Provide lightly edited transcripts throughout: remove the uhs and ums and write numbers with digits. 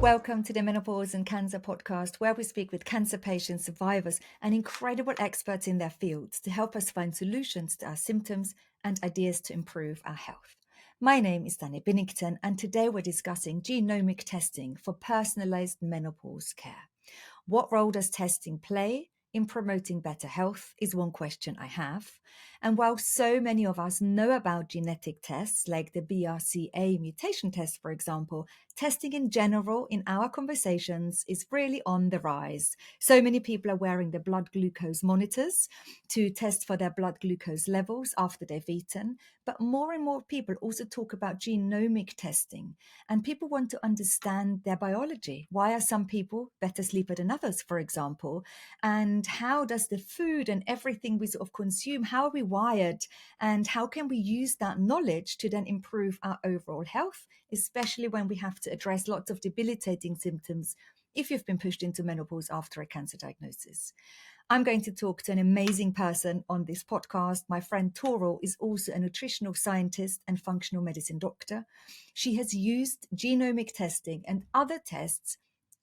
Welcome to the Menopause and Cancer podcast, where we speak with cancer patients, survivors, and incredible experts in their fields to help us find solutions to our symptoms and ideas to improve our health. My name is Danny Binnington, and today we're discussing genomic testing for personalised menopause care. What role does testing play in promoting better health is one question I have. And while so many of us know about genetic tests like the BRCA mutation test, for example, testing in general in our conversations is really on the rise. So many people are wearing the blood glucose monitors to test for their blood glucose levels after they've eaten. But more and more people also talk about genomic testing, and people want to understand their biology. Why are some people better sleeper than others, for example? And how does the food and everything we sort of consume, how are we wired, and how can we use that knowledge to then improve our overall health, especially when we have to address lots of debilitating symptoms if you've been pushed into menopause after a cancer diagnosis. I'm going to talk to an amazing person on this podcast. My friend Toro is also a nutritional scientist and functional medicine doctor. She has used genomic testing and other tests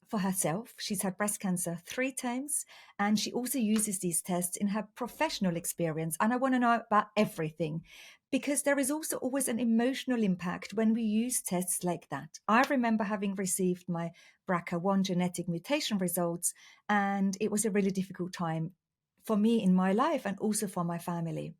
for herself. She's had breast cancer 3 times, and she also uses these tests in her professional experience. And I want to know about everything, because there is also always an emotional impact when we use tests like that. I remember having received my BRCA1 genetic mutation results, and it was a really difficult time for me in my life and also for my family.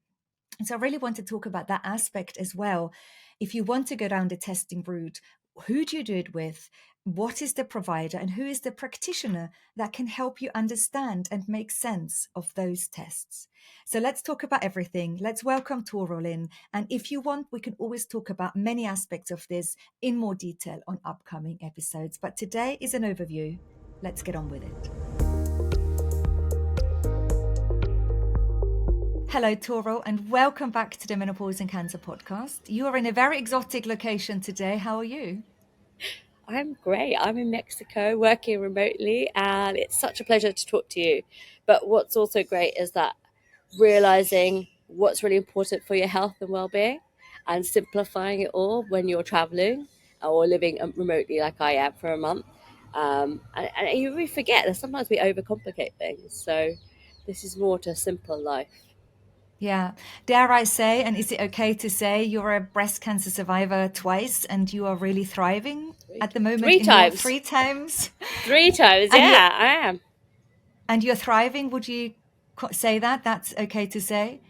And so I really want to talk about that aspect as well. If you want to go down the testing route, who do you do it with? What is the provider, and who is the practitioner that can help you understand and make sense of those tests? So let's talk about everything. Let's welcome Torol in. And if you want, we can always talk about many aspects of this in more detail on upcoming episodes. But today is an overview. Let's get on with it. Hello, Toro, and welcome back to the Menopause and Cancer podcast. You are in a very exotic location today. How are you? I'm great. I'm in Mexico working remotely, and it's such a pleasure to talk to you. But what's also great is that realizing what's really important for your health and well-being and simplifying it all when you're traveling or living remotely like I am for a month. And you really forget that sometimes we overcomplicate things. So this is more to a simple life. Yeah. Dare I say, and is it okay to say, you're a breast cancer survivor twice and you are really thriving at the moment Three in your times. 3 times? 3 times, And yeah, I am. and you're thriving. Would you say that? That's okay to say?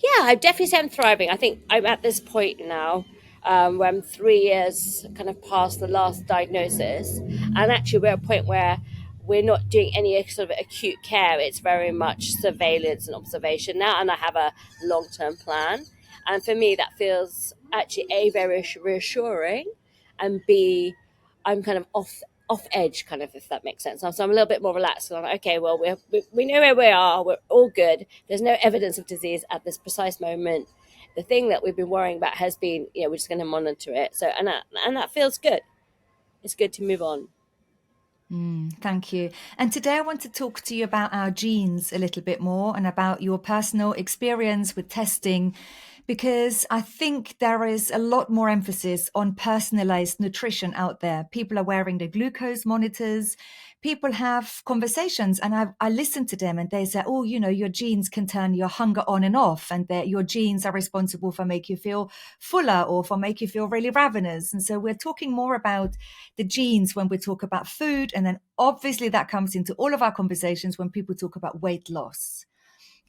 Yeah, I definitely say I'm thriving. I think I'm at this point now where I'm 3 years kind of past the last diagnosis. And actually, we're at a point where we're not doing any sort of acute care. It's very much surveillance and observation now. And I have a long term plan. And for me, that feels actually A, very reassuring, and B, I'm kind of off edge, kind of, if that makes sense. So I'm a little bit more relaxed. I'm like, okay, well, we know where we are. We're all good. There's no evidence of disease at this precise moment. The thing that we've been worrying about has been, we're just going to monitor it. So, and that feels good. It's good to move on. Thank you. And today I want to talk to you about our genes a little bit more and about your personal experience with testing, because I think there is a lot more emphasis on personalized nutrition out there. People are wearing the glucose monitors. People have conversations, and I listen to them, and they say, oh, your genes can turn your hunger on and off, and that your genes are responsible for make you feel fuller or for make you feel really ravenous. And so we're talking more about the genes when we talk about food. And then obviously that comes into all of our conversations when people talk about weight loss.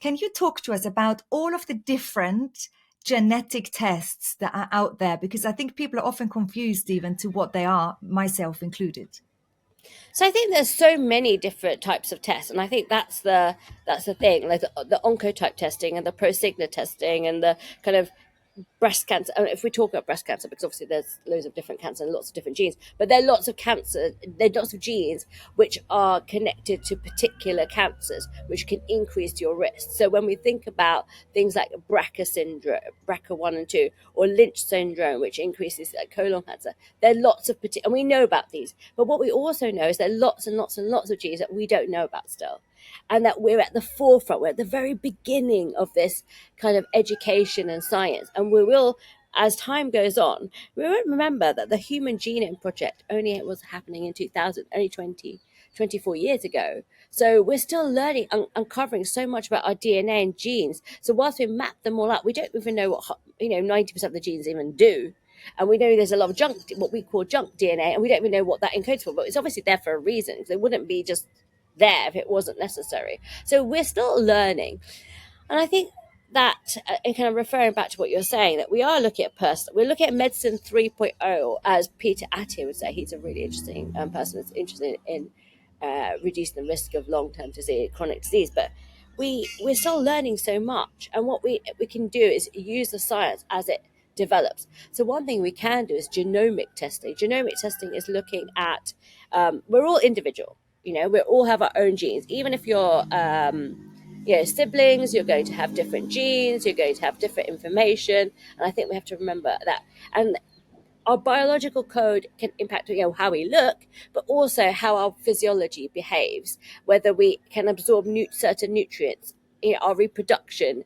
Can you talk to us about all of the different genetic tests that are out there? Because I think people are often confused even to what they are, myself included. So I think there's so many different types of tests, and I think that's the thing, like the oncotype testing and the prosigna testing and the kind of breast cancer. I mean, if we talk about breast cancer, because obviously there's loads of different cancer and lots of different genes, but there are lots of genes which are connected to particular cancers, which can increase your risk. So when we think about things like BRCA syndrome, BRCA1 and 2, or Lynch syndrome, which increases colon cancer, there are lots of and we know about these. But what we also know is there are lots and lots and lots of genes that we don't know about still. And that we're at the forefront, we're at the very beginning of this kind of education and science. And we will as time goes on, we won't remember that the Human Genome Project only was happening in 2000, only 24 years ago. So we're still learning, uncovering so much about our DNA and genes. So whilst we map them all up, we don't even know what 90% of the genes even do. And we know there's a lot of junk, what we call junk DNA, and we don't even know what that encodes for. But it's obviously there for a reason, because it wouldn't be just there if it wasn't necessary. So we're still learning. And I think that, and kind of referring back to what you're saying, that we are looking at we're looking at medicine 3.0, as Peter Attia would say. He's a really interesting person that's interested in reducing the risk of long-term disease, chronic disease. But we're still learning so much, and what we can do is use the science as it develops. So one thing we can do is genomic testing. Genomic testing is looking at we're all individual. We all have our own genes. Even if you're siblings, you're going to have different genes, you're going to have different information. And I think we have to remember that. And our biological code can impact how we look, but also how our physiology behaves, whether we can absorb certain nutrients, our reproduction,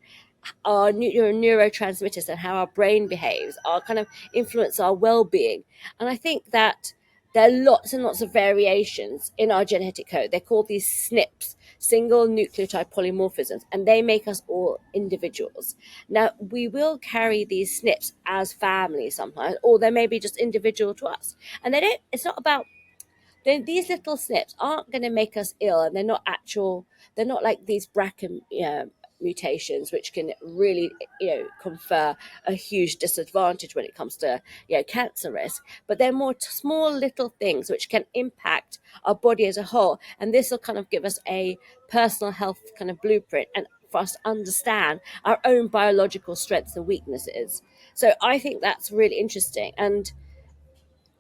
our neurotransmitters, and how our brain behaves, our kind of influence our well-being. And I think that there are lots and lots of variations in our genetic code. They're called these SNPs, single nucleotide polymorphisms, and they make us all individuals. Now, we will carry these SNPs as families sometimes, or they may be just individual to us. And it's not about, these little SNPs aren't going to make us ill, and they're not like these BRCA mutations, which can really confer a huge disadvantage when it comes to cancer risk. But they're more small little things which can impact our body as a whole, and this will kind of give us a personal health kind of blueprint, and for us to understand our own biological strengths and weaknesses. So I think that's really interesting, and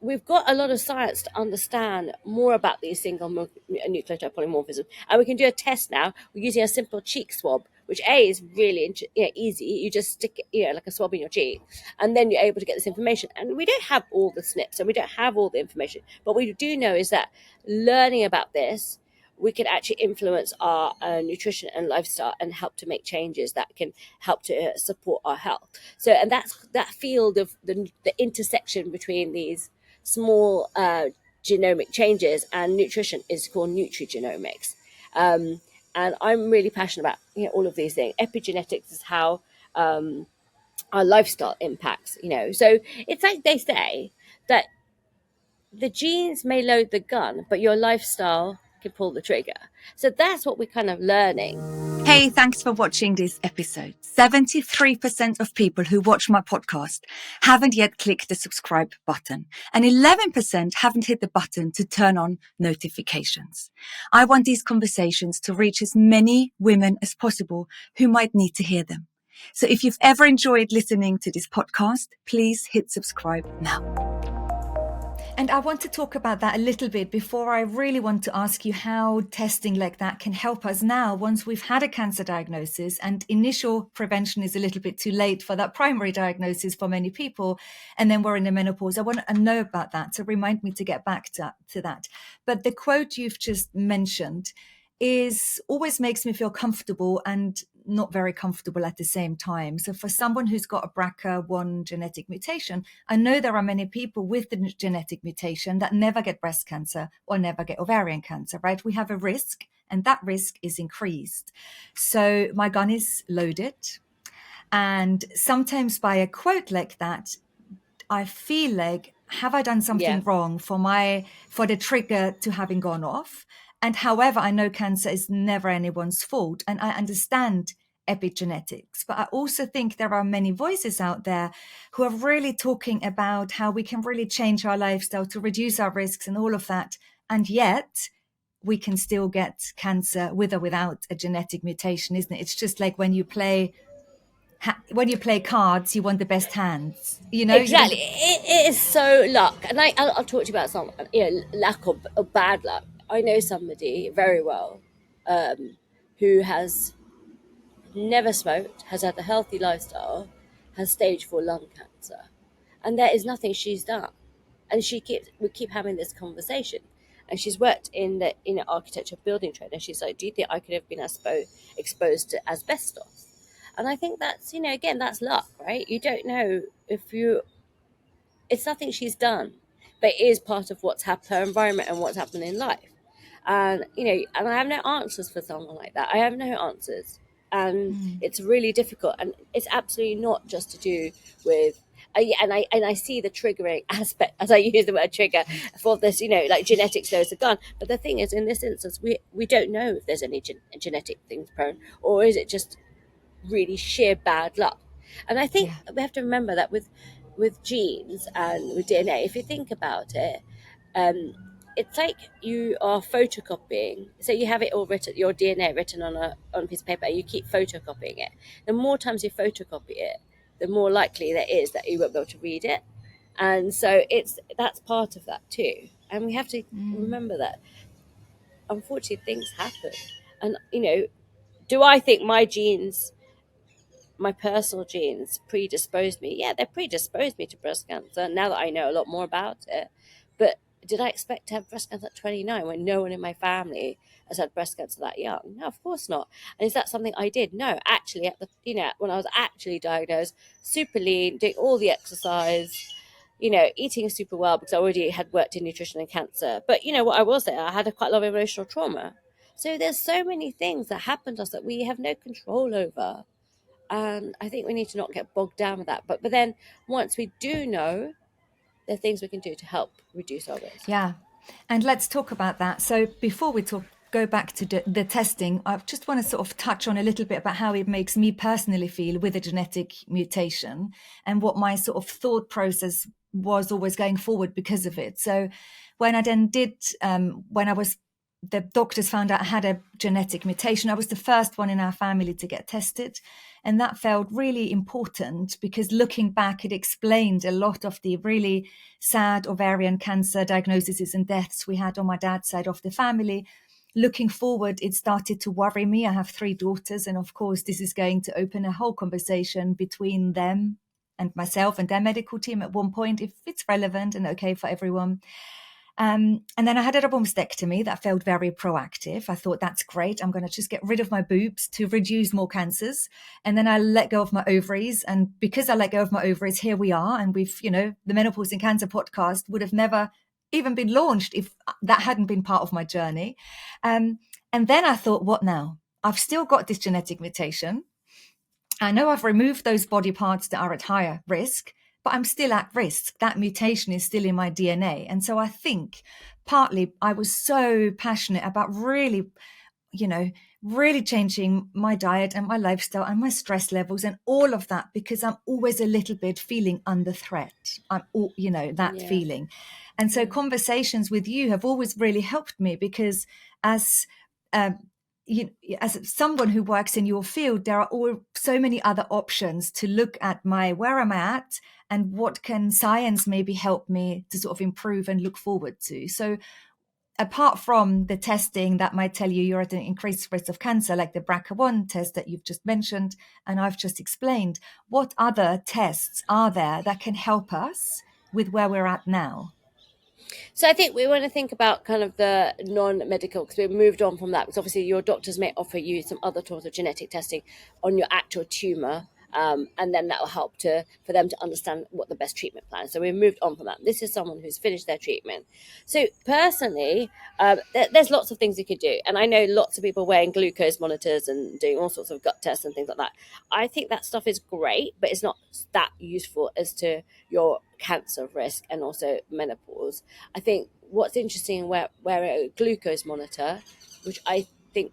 we've got a lot of science to understand more about these single nucleotide polymorphisms, and we can do a test now. We're using a simple cheek swab, which is really easy. You just stick it, like a swab in your cheek, and then you're able to get this information. And we don't have all the SNPs, and we don't have all the information, but what we do know is that learning about this, we can actually influence our nutrition and lifestyle and help to make changes that can help to support our health. So, and that's that field of the intersection between these small genomic changes and nutrition is called nutrigenomics. And I'm really passionate about all of these things. Epigenetics is how our lifestyle impacts. So it's like they say that the genes may load the gun, but your lifestyle can pull the trigger. So that's what we're kind of learning. Hey, thanks for watching this episode. 73% of people who watch my podcast haven't yet clicked the subscribe button, and 11% haven't hit the button to turn on notifications. I want these conversations to reach as many women as possible who might need to hear them. So if you've ever enjoyed listening to this podcast, please hit subscribe now. And I want to talk about that a little bit before I really want to ask you how testing like that can help us now once we've had a cancer diagnosis, and initial prevention is a little bit too late for that primary diagnosis for many people, and then we're in the menopause. I want to know about that, so remind me to get back to that. But the quote you've just mentioned always makes me feel comfortable and not very comfortable at the same time. So for someone who's got a BRCA1 genetic mutation, I know there are many people with the genetic mutation that never get breast cancer or never get ovarian cancer, right? We have a risk, and that risk is increased. So my gun is loaded. And sometimes by a quote like that, I feel like, have I done something wrong for the trigger to having gone off? And however, I know cancer is never anyone's fault, and I understand epigenetics, but I also think there are many voices out there who are really talking about how we can really change our lifestyle to reduce our risks and all of that. And yet we can still get cancer with or without a genetic mutation, isn't it? It's just like when you play cards, you want the best hands, Exactly. It is so luck, and I'll talk to you about some luck or bad luck. I know somebody very well who has never smoked, has had a healthy lifestyle, has stage 4 lung cancer, and there is nothing she's done. And we keep having this conversation, and she's worked in the architecture building trade, and she's like, do you think I could have been exposed to asbestos? And I think that's, again, that's luck, right? You don't know if it's nothing she's done, but it is part of what's happened, her environment and what's happened in life. And, and I have no answers for someone like that. I have no answers. And Mm. it's really difficult. And it's absolutely not just to do with, yeah, and I see the triggering aspect, as I use the word trigger, for this, like genetics knows a gun. But the thing is, in this instance, we don't know if there's any genetic things prone, or is it just really sheer bad luck. And I think Yeah. we have to remember that with genes and with DNA, if you think about it, um, it's like you are photocopying. So you have it all written, your DNA written on a piece of paper. You keep photocopying it. The more times you photocopy it, the more likely there is that you won't be able to read it. And so that's part of that too. And we have to Mm. remember that unfortunately things happen. And do I think my personal genes predisposed me? Yeah, they predisposed me to breast cancer now that I know a lot more about it. But did I expect to have breast cancer at 29 when no one in my family has had breast cancer that young? No, of course not. And is that something I did? No, actually, when I was actually diagnosed, super lean, doing all the exercise, eating super well because I already had worked in nutrition and cancer. But what I will say, I had quite a lot of emotional trauma. So there's so many things that happen to us that we have no control over. And I think we need to not get bogged down with that. But then once we do know, there are things we can do to help reduce our risk. Yeah. And let's talk about that. So before we go back to the testing, I just want to sort of touch on a little bit about how it makes me personally feel with a genetic mutation and what my sort of thought process was always going forward because of it. So when I then the doctors found out I had a genetic mutation, I was the first one in our family to get tested. And that felt really important because looking back, it explained a lot of the really sad ovarian cancer diagnoses and deaths we had on my dad's side of the family. Looking forward, it started to worry me. I have 3 daughters, and of course, this is going to open a whole conversation between them and myself and their medical team at one point, if it's relevant and okay for everyone. And then I had a double mastectomy that felt very proactive. I thought, that's great. I'm going to just get rid of my boobs to reduce more cancers. And then I let go of my ovaries. And because I let go of my ovaries, here we are. And we've, the Menopause and Cancer podcast would have never even been launched if that hadn't been part of my journey. And then I thought, what now? I've still got this genetic mutation. I know I've removed those body parts that are at higher risk, but I'm still at risk. That mutation is still in my DNA. And so I think partly I was so passionate about really changing my diet and my lifestyle and my stress levels and all of that, because I'm always a little bit feeling under threat. That Yeah. feeling. And so Yeah. conversations with you have always really helped me because as as someone who works in your field, there are so many other options to look at where I'm at and what can science maybe help me to sort of improve and look forward to. So apart from the testing that might tell you're at an increased risk of cancer, like the BRCA1 test that you've just mentioned and I've just explained, what other tests are there that can help us with where we're at now? So I think we want to think about kind of the non-medical, because we've moved on from that, because obviously your doctors may offer you some other sorts of genetic testing on your actual tumor. And then that will help for them to understand what the best treatment plan is. So we've moved on from that. This is someone who's finished their treatment. So personally, there's lots of things you could do. And I know lots of people wearing glucose monitors and doing all sorts of gut tests and things like that. I think that stuff is great, but it's not that useful as to your cancer risk and also menopause. I think what's interesting where a glucose monitor, which I think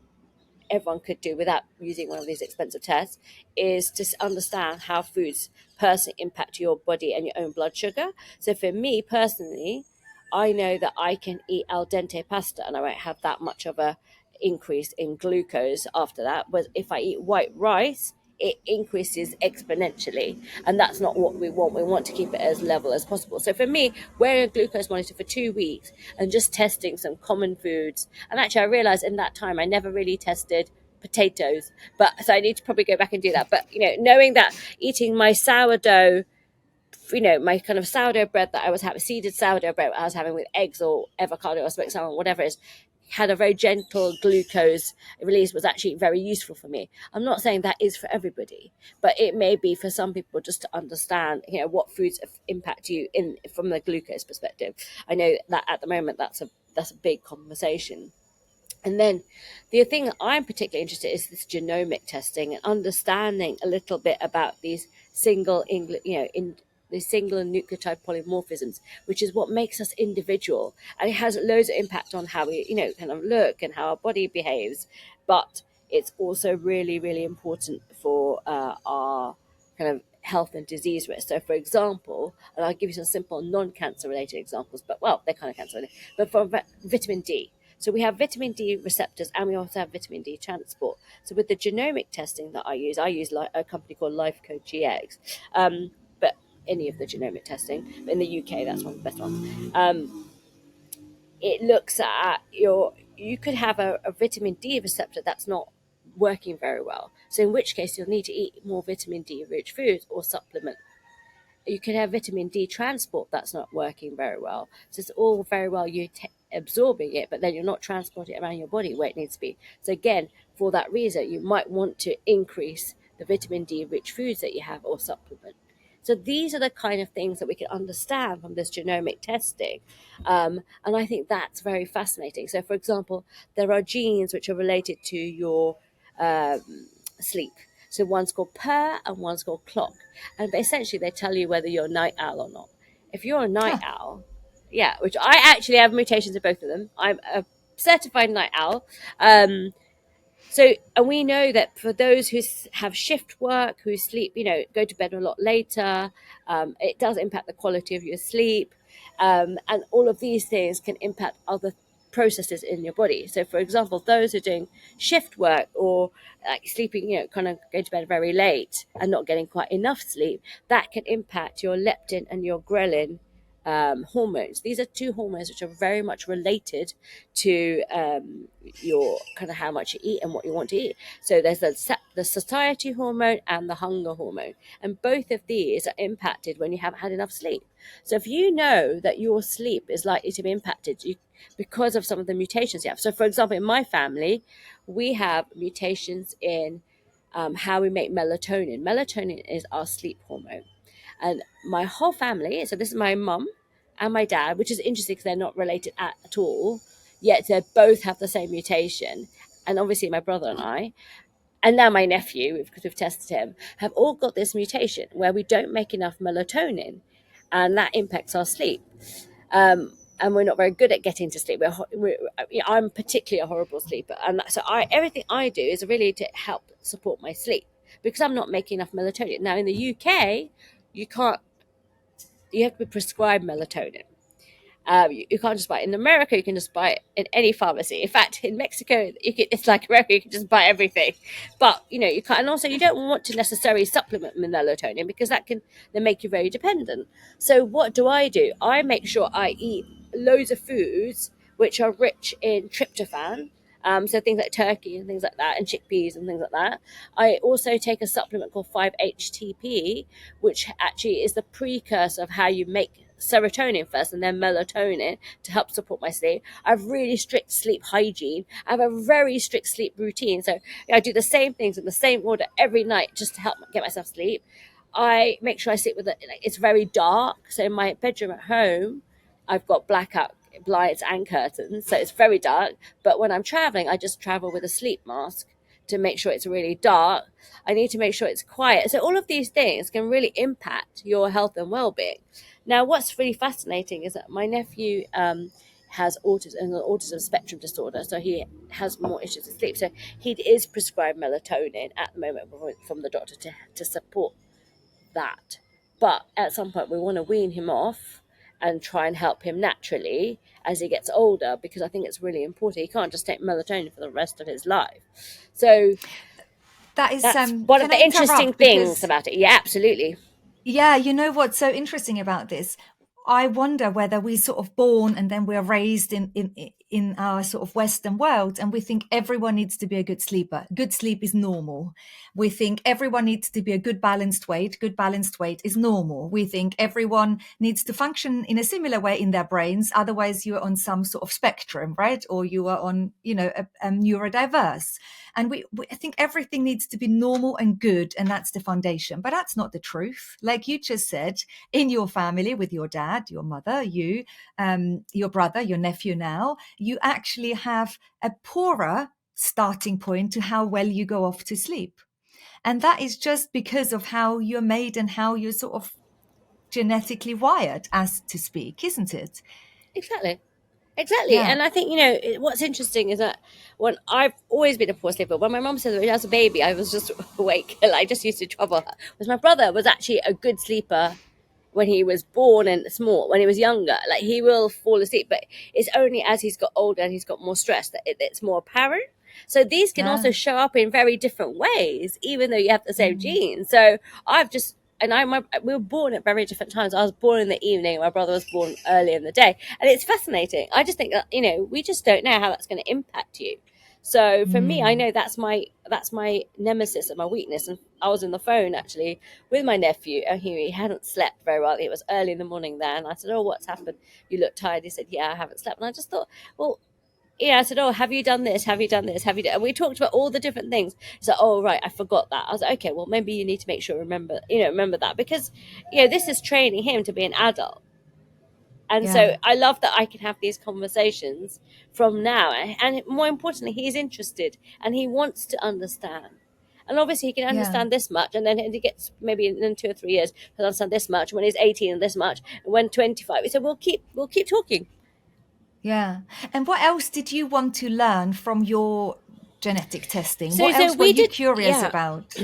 everyone could do without using one of these expensive tests, is to understand how foods personally impact your body and your own blood sugar. So for me personally, I know that I can eat al dente pasta and I won't have that much of a increase in glucose after that. But if I eat white rice, it increases exponentially, and that's not what we want. We want to keep it as level as possible. So for me, wearing a glucose monitor for 2 weeks and just testing some common foods, and actually I realized in that time I never really tested potatoes, but so I need to probably go back and do that. But knowing that eating my sourdough my kind of sourdough bread that I was having, seeded sourdough bread I was having with eggs or avocado or smoked salmon, whatever it is, had a very gentle glucose release, was actually very useful for me. I'm not saying that is for everybody, but it may be for some people, just to understand, what foods impact you in from the glucose perspective. I know that at the moment that's a big conversation. And then the thing that I'm particularly interested in is this genomic testing and understanding a little bit about these in these single nucleotide polymorphisms, which is what makes us individual. And it has loads of impact on how we, kind of look and how our body behaves. But it's also really, really important for our kind of health and disease risk. So, for example, and I'll give you some simple non-cancer related examples, but well, they're kind of cancer related, but for vitamin D. So we have vitamin D receptors, and we also have vitamin D transport. So with the genomic testing that I use a company called LifeCode GX, but any of the genomic testing. But in the UK, that's one of the best ones. It looks at you could have a vitamin D receptor that's not working very well. So in which case you'll need to eat more vitamin D rich foods or supplement. You can have vitamin D transport that's not working very well. So it's all very well you absorbing it, but then you're not transporting it around your body where it needs to be. So again, for that reason, you might want to increase the vitamin D rich foods that you have or supplement. So these are the kind of things that we can understand from this genomic testing. And I think that's very fascinating. So for example, there are genes which are related to your sleep. So one's called PER and one's called clock. And essentially they tell you whether you're a night owl or not. If you're a night owl, yeah, which I actually have mutations in both of them. I'm a certified night owl. And we know that for those who have shift work, who sleep, go to bed a lot later, it does impact the quality of your sleep. And all of these things can impact other processes in your body. So, for example, those who are doing shift work or like sleeping, kind of going to bed very late and not getting quite enough sleep, that can impact your leptin and your ghrelin hormones. These are two hormones which are very much related to your kind of how much you eat and what you want to eat. So there's the satiety hormone and the hunger hormone, and both of these are impacted when you haven't had enough sleep. So if you know that your sleep is likely to be impacted because of some of the mutations you have. So for example, in my family, we have mutations in how we make melatonin. Melatonin is our sleep hormone. And my whole family, so this is my mum and my dad, which is interesting because they're not related at all, yet they both have the same mutation. And obviously my brother and I, and now my nephew, because we've tested him, have all got this mutation where we don't make enough melatonin, and that impacts our sleep. And we're not very good at getting to sleep. I'm particularly a horrible sleeper, and so everything I do is really to help support my sleep because I'm not making enough melatonin. Now in the UK, you have to be prescribed melatonin. You can't just buy it. In America, you can just buy it in any pharmacy. In fact, in Mexico, it's like America, you can just buy everything. But, you can't. And also, you don't want to necessarily supplement with melatonin because that can then make you very dependent. So what do? I make sure I eat loads of foods which are rich in tryptophan. So things like turkey and things like that, and chickpeas and things like that. I also take a supplement called 5-HTP, which actually is the precursor of how you make serotonin first and then melatonin to help support my sleep. I have really strict sleep hygiene. I have a very strict sleep routine. So I do the same things in the same order every night just to help get myself sleep. I make sure I sleep with it. It's very dark. So in my bedroom at home, I've got blackout blinds and curtains. So it's very dark. But when I'm traveling, I just travel with a sleep mask to make sure it's really dark. I need to make sure it's quiet. So all of these things can really impact your health and well-being. Now, what's really fascinating is that my nephew has autism, an autism spectrum disorder, so he has more issues with sleep. So he is prescribed melatonin at the moment from the doctor to support that. But at some point, we want to wean him off and try and help him naturally as he gets older, because I think it's really important. He can't just take melatonin for the rest of his life. So that's one of the interesting things about it. Yeah, absolutely. Yeah, you know what's so interesting about this? I wonder whether we sort of born and then we're raised in our sort of Western world, and we think everyone needs to be a good sleeper. Good sleep is normal. We think everyone needs to be a good balanced weight. Good balanced weight is normal. We think everyone needs to function in a similar way in their brains. Otherwise, you are on some sort of spectrum, right? Or you are on, a neurodiverse. And I think everything needs to be normal and good, and that's the foundation. But that's not the truth. Like you just said, in your family with your dad, your mother, you, your brother, your nephew now, you actually have a poorer starting point to how well you go off to sleep. And that is just because of how you're made and how you're sort of genetically wired, as to speak, isn't it? Exactly. Yeah. And I think, what's interesting is that when I've always been a poor sleeper, when my mom said that as a baby, I was just awake. I just used to trouble her. Because my brother was actually a good sleeper when he was born and small, when he was younger. Like, he will fall asleep, but it's only as he's got older and he's got more stress that it's more apparent. So these can Yeah. also show up in very different ways, even though you have the same Mm. genes. So I've just we were born at very different times. I was born in the evening. My brother was born early in the day, and it's fascinating. I just think that we just don't know how that's going to impact you. So for me, I Mm. know that's my nemesis and my weakness. And I was on the phone actually with my nephew, and he hadn't slept very well. It was early in the morning there, and I said, "Oh, what's happened? You look tired." He said, "Yeah, I haven't slept." And I just thought, well, I said, "Oh, have you done this? Have you done this? Have you done?" And we talked about all the different things. So, "Oh, right, I forgot that." I was like, "Okay, well, maybe you need to make sure remember that, because this is training him to be an adult." And Yeah. so I love that I can have these conversations from now, and more importantly, he's interested and he wants to understand. And obviously, he can Yeah. understand this much, and then he gets maybe in 2 or 3 years he'll understand this much. When he's 18, and this much, and when 25, we said we'll keep talking. Yeah. And what else did you want to learn from your genetic testing? So What so else were we you did, curious yeah. about?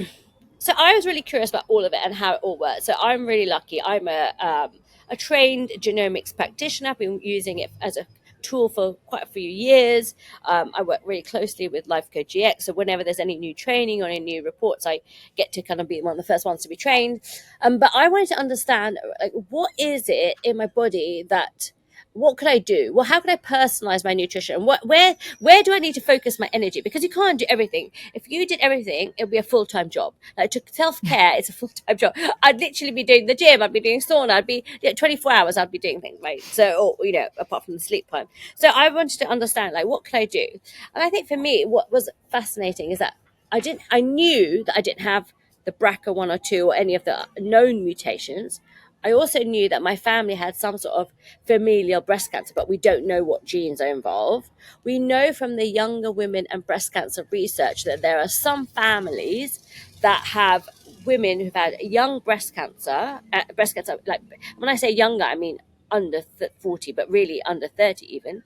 So I was really curious about all of it and how it all works. So I'm really lucky. I'm a trained genomics practitioner. I've been using it as a tool for quite a few years. I work really closely with LifeCode GX. So whenever there's any new training or any new reports, I get to kind of be one of the first ones to be trained. But I wanted to understand, like, what is it in my body that what could I do? Well, how can I personalize my nutrition? Where do I need to focus my energy? Because you can't do everything. If you did everything, it would be a full time job. Like, self care, it's a full time job. I'd literally be doing the gym. I'd be doing sauna. I'd be 24 hours. I'd be doing things, right? So, or, apart from the sleep time. So I wanted to understand, like, what could I do? And I think for me, what was fascinating is that I knew that I didn't have the BRCA1 or 2 or any of the known mutations. I also knew that my family had some sort of familial breast cancer, but we don't know what genes are involved. We know from the younger women and breast cancer research that there are some families that have women who've had young breast cancer, like, when I say younger, I mean under 40, but really under 30 even.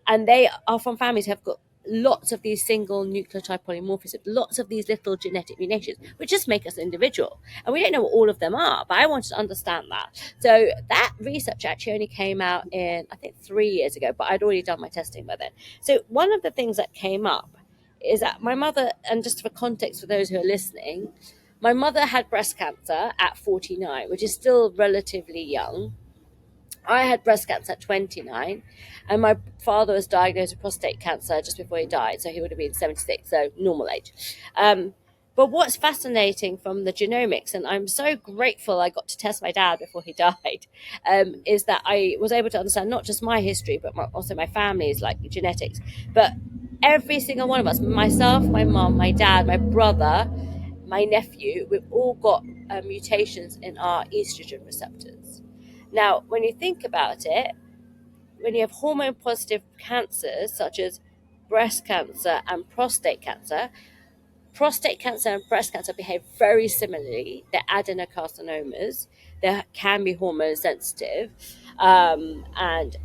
And they are from families who have got lots of these single nucleotide polymorphisms, lots of these little genetic mutations, which just make us individual. And we don't know what all of them are, but I wanted to understand that. So that research actually only came out in, I think, 3 years ago, but I'd already done my testing by then. So one of the things that came up is that my mother, and just for context for those who are listening, my mother had breast cancer at 49, which is still relatively young. I had breast cancer at 29, and my father was diagnosed with prostate cancer just before he died, so he would have been 76, so normal age. But what's fascinating from the genomics, and I'm so grateful I got to test my dad before he died, is that I was able to understand not just my history, but also my family's, like, genetics. But every single one of us, myself, my mom, my dad, my brother, my nephew, we've all got mutations in our estrogen receptors. Now, when you think about it, when you have hormone positive cancers such as breast cancer and prostate cancer and breast cancer behave very similarly. They're adenocarcinomas. They can be hormone sensitive. And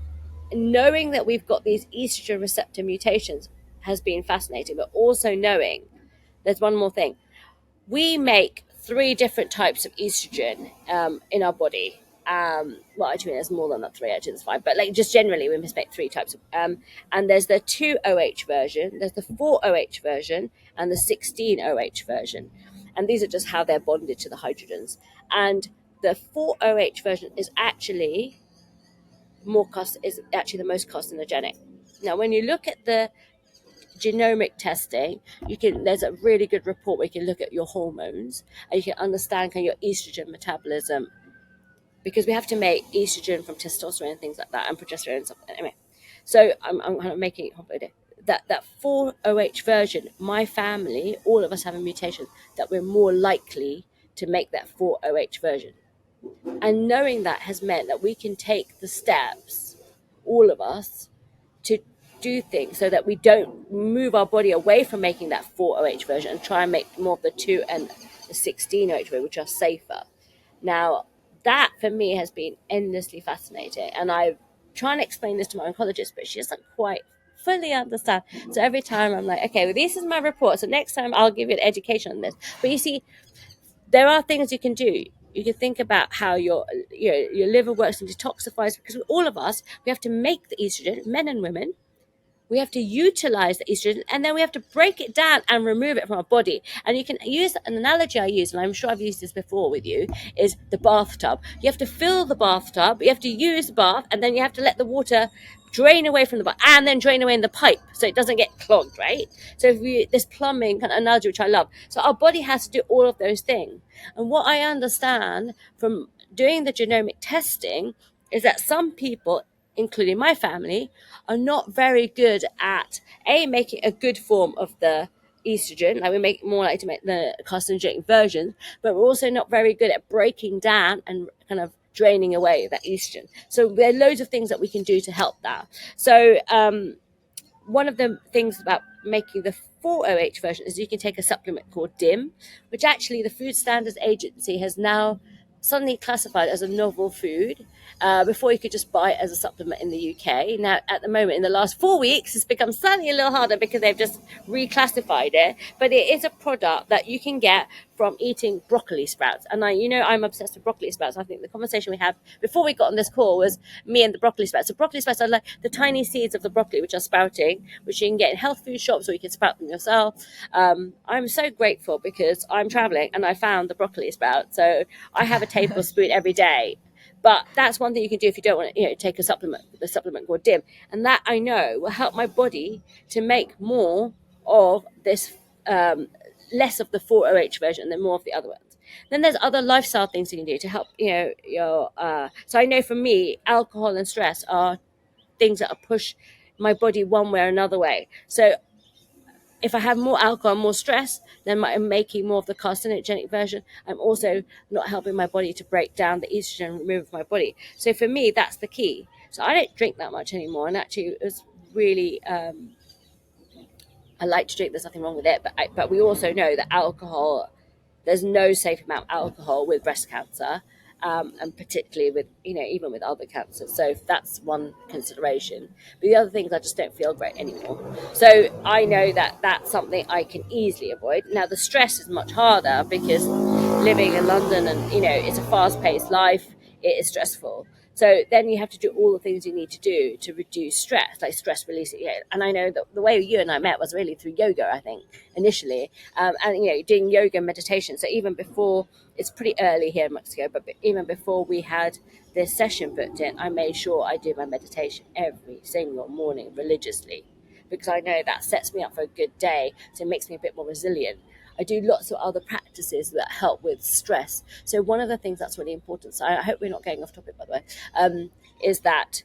knowing that we've got these estrogen receptor mutations has been fascinating, but also knowing there's one more thing. We make 3 different types of estrogen in our body. Well, actually, there's more than that, 3. Actually, that's fine. But, like, just generally, we must make 3 types of. And there's the 2OH version, there's the 4OH version, and the 16OH version. And these are just how they're bonded to the hydrogens. And the 4OH version is actually the most carcinogenic. Now, when you look at the genomic testing, there's a really good report where you can look at your hormones and you can understand kind of your estrogen metabolism, because we have to make estrogen from testosterone and things like that, and progesterone and stuff. Anyway, so I'm kind of making it complicated. That 4OH version, my family, all of us have a mutation that we're more likely to make that 4OH version. And knowing that has meant that we can take the steps, all of us, to do things so that we don't move our body away from making that 4OH version and try and make more of the 2 and the 16OH version, which are safer. Now, that for me has been endlessly fascinating. And I try and explain this to my oncologist, but she doesn't quite fully understand. So every time I'm like, okay, well, this is my report. So next time I'll give you an education on this. But you see, there are things you can do. You can think about how your liver works and detoxifies, because all of us, we have to make the estrogen, men and women. We have to utilize the estrogen, and then we have to break it down and remove it from our body. And you can use an analogy I use, and I'm sure I've used this before with you, is the bathtub. You have to fill the bathtub, you have to use the bath, and then you have to let the water drain away from the bath and then drain away in the pipe so it doesn't get clogged, right? So this plumbing kind of analogy, which I love. So our body has to do all of those things. And what I understand from doing the genomic testing is that some people, including my family, are not very good at making a good form of the estrogen. Like, we make more likely to make the carcinogenic version, but we're also not very good at breaking down and kind of draining away that estrogen. So there are loads of things that we can do to help that. So one of the things about making the 4OH version is you can take a supplement called DIM, which actually the Food Standards Agency has now suddenly classified as a novel food. Before, you could just buy it as a supplement in the UK. Now, at the moment, in the last 4 weeks, it's become suddenly a little harder because they've just reclassified it. But it is a product that you can get from eating broccoli sprouts. And I'm obsessed with broccoli sprouts. I think the conversation we had before we got on this call was me and the broccoli sprouts. So broccoli sprouts are like the tiny seeds of the broccoli, which are sprouting, which you can get in health food shops, or you can sprout them yourself. I'm so grateful because I'm traveling and I found the broccoli sprout. So I have a tablespoon every day. But that's one thing you can do if you don't want to, take the supplement called DIM. And that, I know, will help my body to make more of this, less of the 4OH version and then more of the other ones. Then there's other lifestyle things you can do to help, so I know for me, alcohol and stress are things that push my body one way or another way. So if I have more alcohol and more stress, then I'm making more of the carcinogenic version. I'm also not helping my body to break down the estrogen and remove it from my body. So for me, that's the key. So I don't drink that much anymore. And actually, it was really, I like to drink. There's nothing wrong with it. But we also know that alcohol, there's no safe amount of alcohol with breast cancer. And particularly with, even with other cancers. So that's one consideration. But the other things, I just don't feel great anymore. So I know that that's something I can easily avoid. Now, the stress is much harder because living in London and, it's a fast-paced life, it is stressful. So then you have to do all the things you need to do to reduce stress, like stress releasing. And I know that the way you and I met was really through yoga, I think, initially. And, doing yoga and meditation. So even before, it's pretty early here in Mexico, but even before we had this session booked in, I made sure I did my meditation every single morning religiously, because I know that sets me up for a good day. So it makes me a bit more resilient. I do lots of other practices that help with stress. So one of the things that's really important, so I hope we're not going off topic, by the way, is that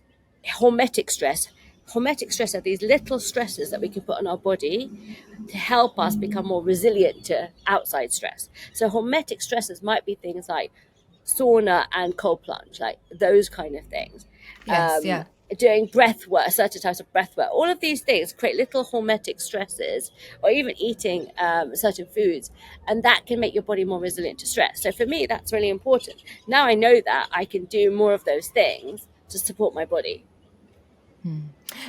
hormetic stress. Hormetic stress are these little stresses that we can put on our body to help us become more resilient to outside stress. So hormetic stresses might be things like sauna and cold plunge, like those kind of things. Yes, yeah. Doing breath work, certain types of breath work, all of these things create little hormetic stresses, or even eating certain foods, and that can make your body more resilient to stress. So for me, that's really important. Now I know that I can do more of those things to support my body.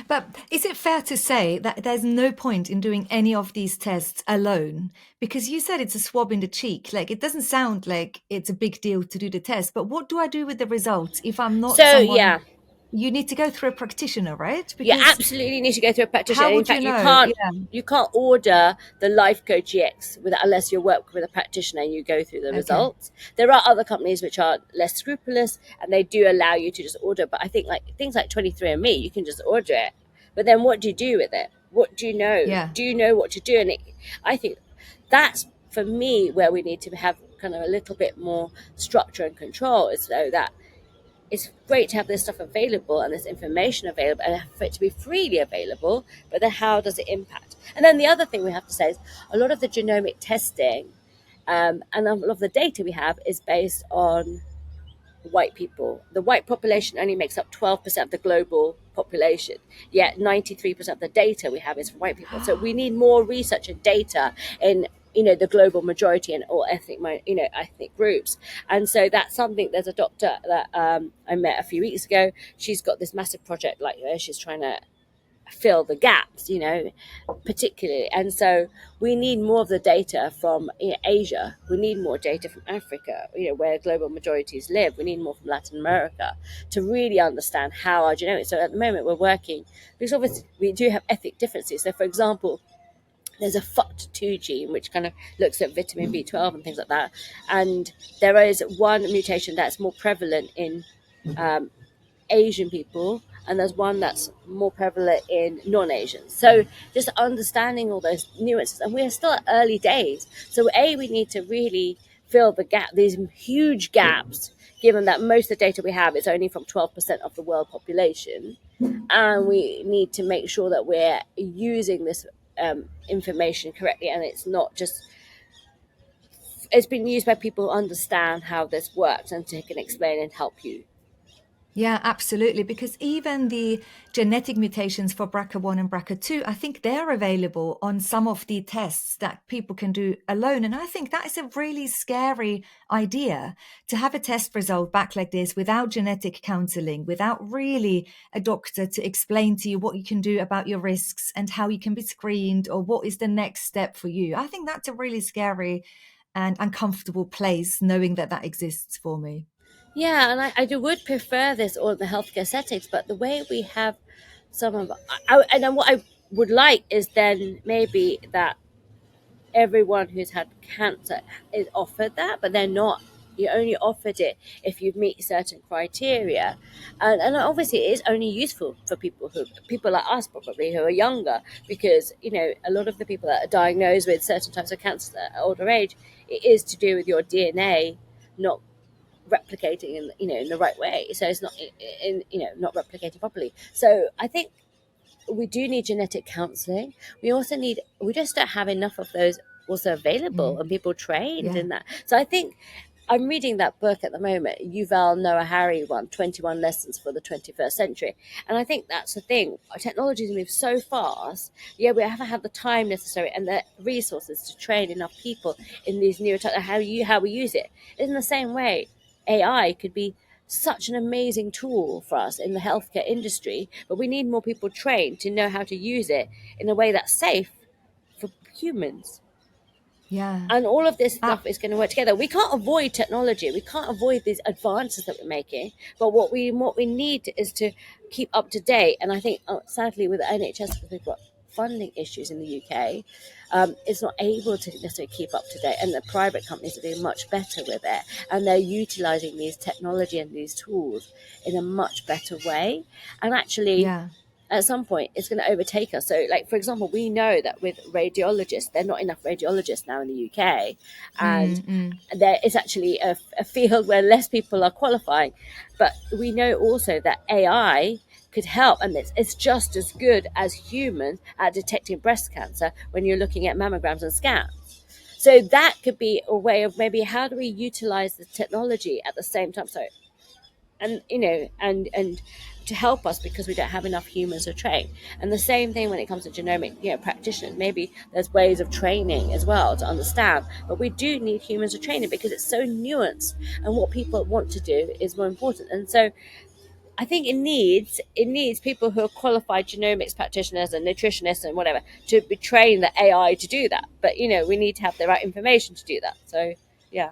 But is it fair to say that there's no point in doing any of these tests alone? Because you said it's a swab in the cheek. Like, it doesn't sound like it's a big deal to do the test. But what do I do with the results if I'm not someone? Yeah. You need to go through a practitioner, right? You Because absolutely need to go through a practitioner. how In would fact, you you know? can't order the Life Coach EX unless you work with a practitioner and you go through the results. There are other companies which are less scrupulous and they do allow you to just order. But I think like things like 23andMe, you can just order it But then what do you do with it? What do you know? Yeah. Do you know what to do? And I think that's, for me, where we need to have kind of a little bit more structure and control, is so that it's great to have this stuff available and this information available and for it to be freely available, but then how does it impact? And then the other thing we have to say is a lot of the genomic testing and a lot of the data we have is based on white people. The white population only makes up 12% of the global population, yet 93% of the data we have is from white people. So we need more research and data in the global majority and all ethnic groups. And so that's something. There's a doctor that I met a few weeks ago. She's got this massive project, like she's trying to fill the gaps, particularly. And so we need more of the data from Asia. We need more data from Africa, where global majorities live. We need more from Latin America to really understand how our genomics. So at the moment we're working, because obviously we do have ethnic differences. So for example, there's a FOT2 gene which kind of looks at vitamin B12 and things like that. And there is one mutation that's more prevalent in Asian people, and there's one that's more prevalent in non-Asians. So just understanding all those nuances, and we're still at early days. So we need to really fill the gap, these huge gaps, given that most of the data we have is only from 12% of the world population, and we need to make sure that we're using this information correctly, and it's not just it's been used by people who understand how this works and who can explain and help you. Yeah, absolutely. Because even the genetic mutations for BRCA1 and BRCA2, I think they're available on some of the tests that people can do alone. And I think that is a really scary idea, to have a test result back like this without genetic counselling, without really a doctor to explain to you what you can do about your risks and how you can be screened or what is the next step for you. I think that's a really scary and uncomfortable place, knowing that that exists for me. Yeah, and I would prefer this all in the healthcare settings, but the way we have some of, and then what I would like is then maybe that everyone who's had cancer is offered that, but they're not. You only offered it if you meet certain criteria, and obviously it is only useful for people like us probably who are younger, because a lot of the people that are diagnosed with certain types of cancer at older age, it is to do with your DNA not replicating in the right way, so it's not not replicating properly. So I think we do need genetic counselling. We just don't have enough of those also available Mm, and people trained yeah. in that. So I think I'm reading that book at the moment, Yuval Noah Harari one, 21 Lessons for the 21st Century. And I think that's the thing. Our technology's moved so fast. Yeah, we haven't had the time necessary and the resources to train enough people in these new how we use it. In the same way, AI could be such an amazing tool for us in the healthcare industry, but we need more people trained to know how to use it in a way that's safe for humans. Yeah. And all of this Uh, stuff is going to work together. We can't avoid technology. We can't avoid these advances that we're making. But what we need is to keep up to date. And I think, sadly, with the NHS, because we've got funding issues in the UK, it's not able to necessarily keep up to date. And the private companies are doing much better with it. And they're utilizing these technology and these tools in a much better way. And actually, yeah. at some point it's going to overtake us. So, like, for example, we know that with radiologists, there are not enough radiologists now in the UK, and Mm, mm. there is actually a field where less people are qualifying. But we know also that AI could help, and it's just as good as humans at detecting breast cancer when you're looking at mammograms and scans. So that could be a way of maybe how do we utilize the technology at the same time. So, and and to help us, because we don't have enough humans to train. And the same thing when it comes to genomic practitioners. Maybe there's ways of training as well to understand, but we do need humans to train it because it's so nuanced, and what people want to do is more important. And so I think it needs people who are qualified genomics practitioners and nutritionists and whatever to be trained the AI to do that. But we need to have the right information to do that. So yeah.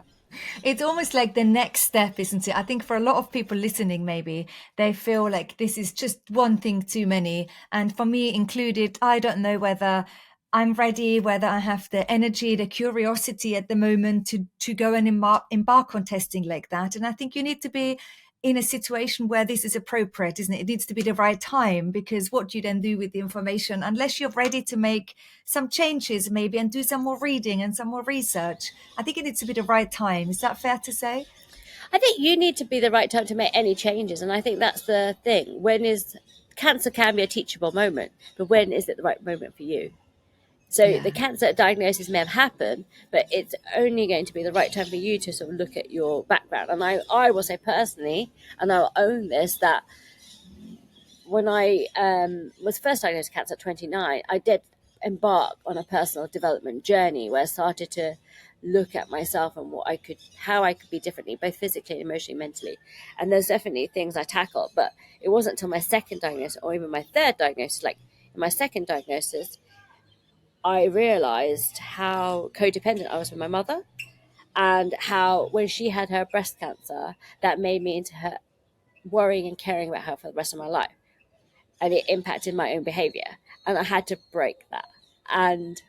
It's almost like the next step, isn't it? I think for a lot of people listening, maybe they feel like this is just one thing too many. And for me included, I don't know whether I'm ready, whether I have the energy, the curiosity at the moment to go and embark on testing like that. And I think you need to be in a situation where this is appropriate, isn't it? It needs to be the right time, because what do you then do with the information unless you're ready to make some changes maybe and do some more reading and some more research? I think it needs to be the right time. Is that fair to say? I think you need to be the right time to make any changes, and I think that's the thing. When is cancer can be a teachable moment, but when is it the right moment for you? So the Yeah. cancer diagnosis may have happened, but it's only going to be the right time for you to sort of look at your background. And I will say personally, and I'll own this, that when I was first diagnosed with cancer at 29, I did embark on a personal development journey where I started to look at myself and how I could be differently, both physically, emotionally, mentally. And there's definitely things I tackled, but it wasn't until my second diagnosis or even my third diagnosis, like in my second diagnosis, I realized how codependent I was with my mother, and how when she had her breast cancer, that made me into her worrying and caring about her for the rest of my life. And it impacted my own behavior. And I had to break that. And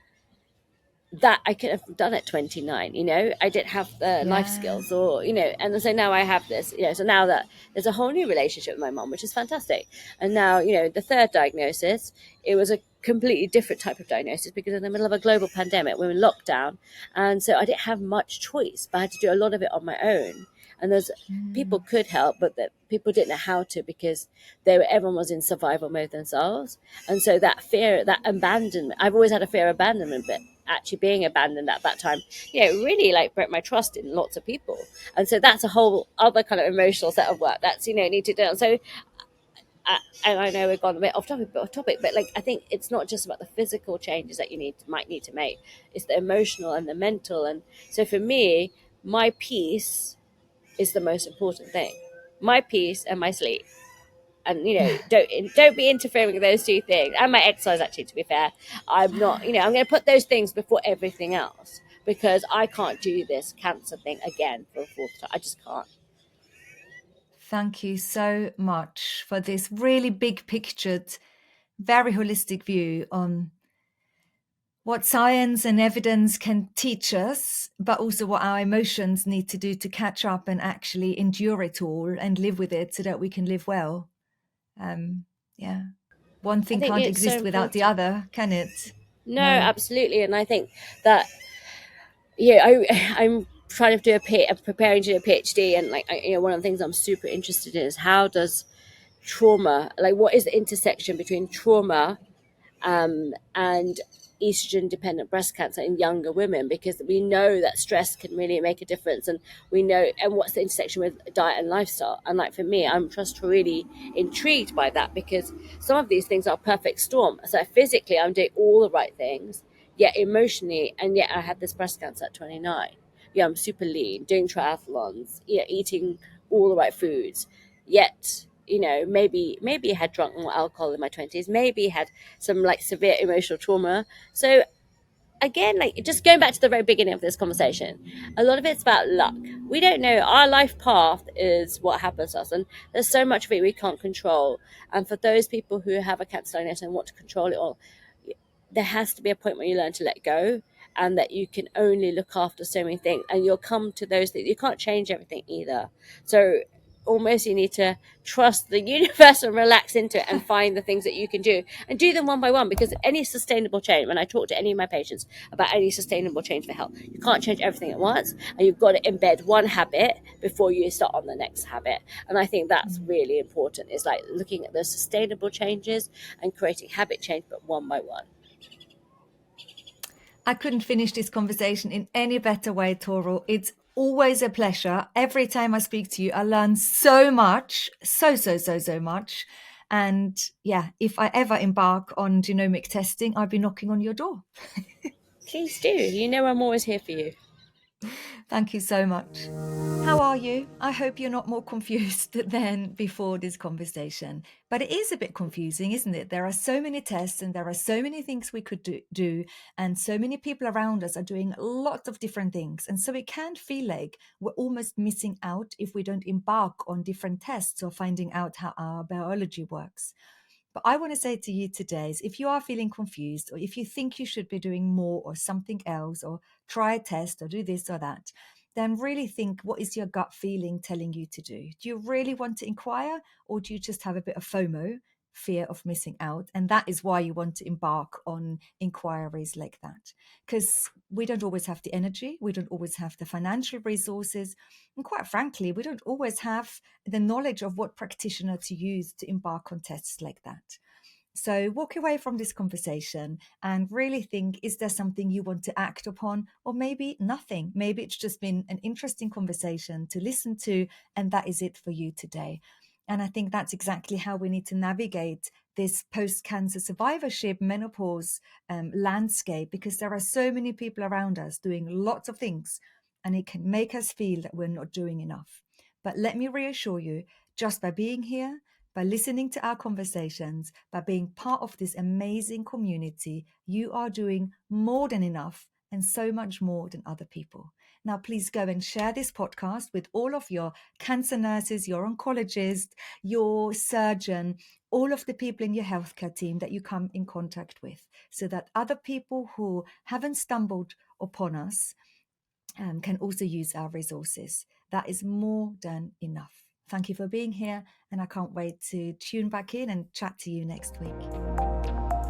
that I could have done at 29, I didn't have the life Yeah. skills, or, and so now I have this, so now that there's a whole new relationship with my mom, which is fantastic. And now, the third diagnosis, it was a completely different type of diagnosis because in the middle of a global pandemic, we were in lockdown. And so I didn't have much choice, but I had to do a lot of it on my own. And there's people Mm. could help, but that people didn't know how to, because everyone was in survival mode themselves. And so that fear, that abandonment, I've always had a fear of abandonment, but actually being abandoned at that time, really like broke my trust in lots of people. And so that's a whole other kind of emotional set of work that's, need to do. And so, and I know we've gone a bit off topic, but like, I think it's not just about the physical changes that might need to make. It's the emotional and the mental. And so for me, my peace is the most important thing. My peace and my sleep. And don't be interfering with those two things, and my exercise. Actually, to be fair, I'm not, I'm going to put those things before everything else, because I can't do this cancer thing again for a fourth time. I just can't. Thank you so much for this really big pictured, very holistic view on what science and evidence can teach us, but also what our emotions need to do to catch up and actually endure it all and live with it so that we can live well. Yeah. One I thing think can't it's so exist without the important. other, can it? No, No. absolutely. And I think that, I'm trying to I'm preparing to do a PhD, and like, one of the things I'm super interested in is how does trauma, like, what is the intersection between trauma and estrogen dependent breast cancer in younger women, because we know that stress can really make a difference. And we know, and what's the intersection with diet and lifestyle. And like, for me, I'm just really intrigued by that, because some of these things are a perfect storm. So physically I'm doing all the right things, yet emotionally, and yet I had this breast cancer at 29. Yeah, I'm super lean, doing triathlons, eating all the right foods, yet, maybe I had drunk more alcohol in my 20s, maybe had some like severe emotional trauma. So again, like, just going back to the very beginning of this conversation, a lot of it's about luck. We don't know. Our life path is what happens to us, and there's so much of it we can't control. And for those people who have a cancer diagnosis and want to control it all, there has to be a point where you learn to let go, and that you can only look after so many things, and you'll come to those things. You can't change everything either. So almost you need to trust the universe and relax into it, and find the things that you can do, and do them one by one. Because any sustainable change, when I talk to any of my patients about any sustainable change for health, you can't change everything at once, and you've got to embed one habit before you start on the next habit. And I think that's really important, is like looking at those sustainable changes and creating habit change, but one by one. I couldn't finish this conversation in any better way, Toro. It's always a pleasure. Every time I speak to you, I learn so much, so much. And yeah, if I ever embark on genomic testing, I'll be knocking on your door. Please do. I'm always here for you. Thank you so much. How are you? I hope you're not more confused than before this conversation. But it is a bit confusing, isn't it? There are so many tests and there are so many things we could do, and so many people around us are doing lots of different things. And so it can feel like we're almost missing out if we don't embark on different tests or finding out how our biology works. But I want to say to you today is, if you are feeling confused, or if you think you should be doing more or something else, or try a test or do this or that, then really think, what is your gut feeling telling you to do? Do you really want to inquire, or do you just have a bit of FOMO, fear of missing out? And that is why you want to embark on inquiries like that. Because we don't always have the energy, we don't always have the financial resources, and quite frankly, we don't always have the knowledge of what practitioner to use to embark on tests like that. So walk away from this conversation and really think, is there something you want to act upon? Or maybe nothing. Maybe it's just been an interesting conversation to listen to, and that is it for you today. And I think that's exactly how we need to navigate this post-cancer survivorship menopause landscape, because there are so many people around us doing lots of things, and it can make us feel that we're not doing enough. But let me reassure you, just by being here, by listening to our conversations, by being part of this amazing community, you are doing more than enough, and so much more than other people. Now, please go and share this podcast with all of your cancer nurses, your oncologist, your surgeon, all of the people in your healthcare team that you come in contact with, so that other people who haven't stumbled upon us can also use our resources. That is more than enough. Thank you for being here, and I can't wait to tune back in and chat to you next week.